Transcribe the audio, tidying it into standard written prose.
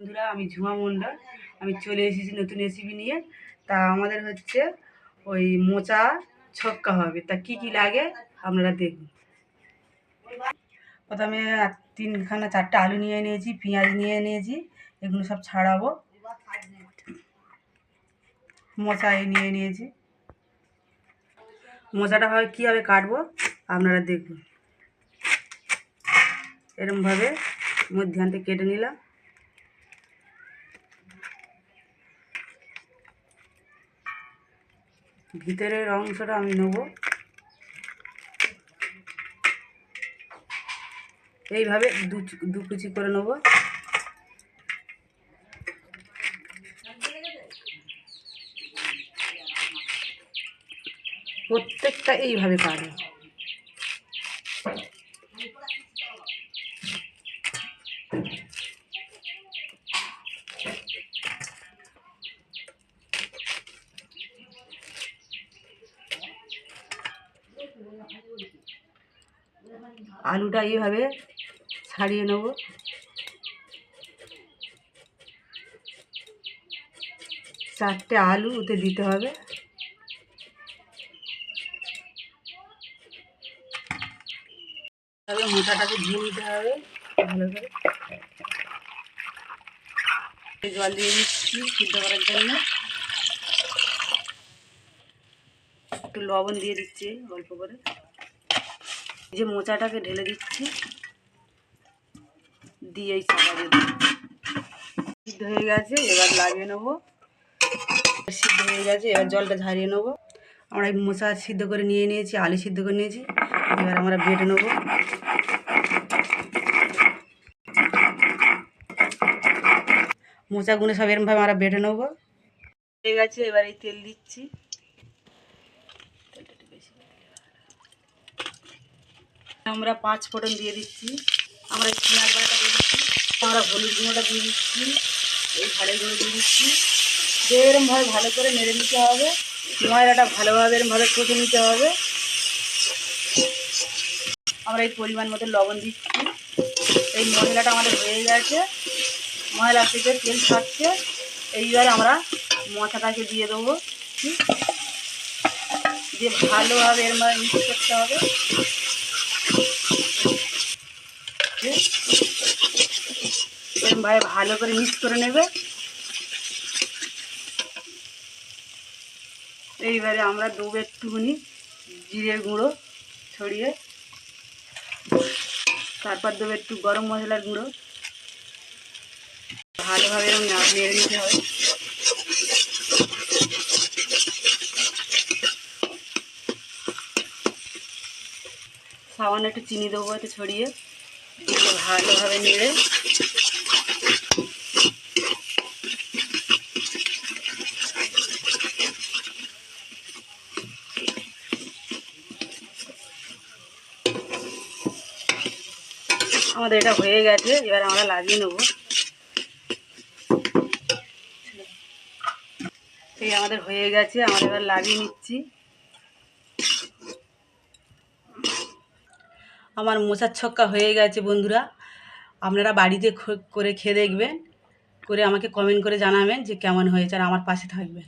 বন্ধুরা, আমি ঝুমা মণ্ডল। আমি চলে এসেছি নতুন রেসিপি নিয়ে। তা আমাদের হচ্ছে ওই মোচা ছক্কা হবে। তা কি কি লাগে আপনারা দেখুন। প্রথমে 3-4টা আলু নিয়ে নিয়েছি, পেঁয়াজ নিয়ে নিয়েছি, এগুলো সব ছাড়াবো। মোচা নিয়ে নিয়েছি। মোচাটা হয় কীভাবে কাটবো আপনারা দেখুন। এরকমভাবে মধ্যাহ্ন থেকে কেটে নিলাম। ভিতরের অংশটা আমি নেব। এইভাবে দু কুচি করে নেব। প্রত্যেকটা এইভাবে কাটবো। আলুটা এইভাবে ছাড়িয়ে নেব। চারটে আলু ওতে দিতে হবে। তবে মোচাটাকে ধুয়ে নিতে হবে ভালো করে। জল দিয়ে দিচ্ছি সিদ্ধ করার জন্য। একটু লবণ দিয়ে দিচ্ছি অল্প করে। এই যে মোচাটাকে ঢেলে দিচ্ছি, দিয়ে এই চাপা দিয়ে সিদ্ধ হয়ে গেছে। এবার লাগিয়ে নেবো। সিদ্ধ হয়ে গেছে, এবার জলটা ঝারিয়ে নেবো। আমরা এই মোচা সিদ্ধ করে নিয়ে নিয়েছি, আলু সিদ্ধ করে নিয়েছি। এবার আমরা বেটে নেবো। মোচাগুলো সব এরকমভাবে আমরা বেটে নেবো। হয়ে গেছে, এবার এই তেল দিচ্ছি। আমরা 5 ফোড়ন দিয়ে দিচ্ছি। আমরা পেঁয়াজ বাটাটা দিয়ে দিচ্ছি। আমরা হলুদ গুঁড়োটা দিয়ে দিচ্ছি, এই ঝালের গুঁড়ো দিয়ে দিচ্ছি। এরকমভাবে ভালো করে নেড়ে নিতে হবে। ময়দাটা ভালোভাবে এরকমভাবে কষে নিতে হবে। আমরা এই পরিমাণ মতো লবণ দিচ্ছি। এই মশলাটা আমাদের হয়ে গেছে, মশলা থেকে তেল ছাড়ছে। এইবারে আমরা মোচাটাকে দিয়ে দেবো, দিয়ে ভালোভাবে এরকমভাবে মিক্স করতে হবে। এরকমভাবে ভালো করে মিক্স করে নেবে। এইবারে আমরা দেবো একটুখানি জিরের গুঁড়ো ছড়িয়ে, তারপর দেবো একটু গরম মশলার গুঁড়ো। ভালোভাবে এরকম নেড়ে নিতে হবে। সামান্য একটু চিনি দেবো এতে ছড়িয়ে, দিয়ে ভালোভাবে নেড়ে আমাদের এটা হয়ে গেছে। এবার আমরা লাগিয়ে নেব। এই আমাদের হয়ে গেছে, আমরা এবার লাগিয়ে নিচ্ছি। আমার মোচার ছক্কা হয়ে গেছে বন্ধুরা। আপনারা বাড়িতে করে খেয়ে দেখবেন, করে আমাকে কমেন্ট করে জানাবেন যে কেমন হয়েছে, আর আমার পাশে থাকবেন।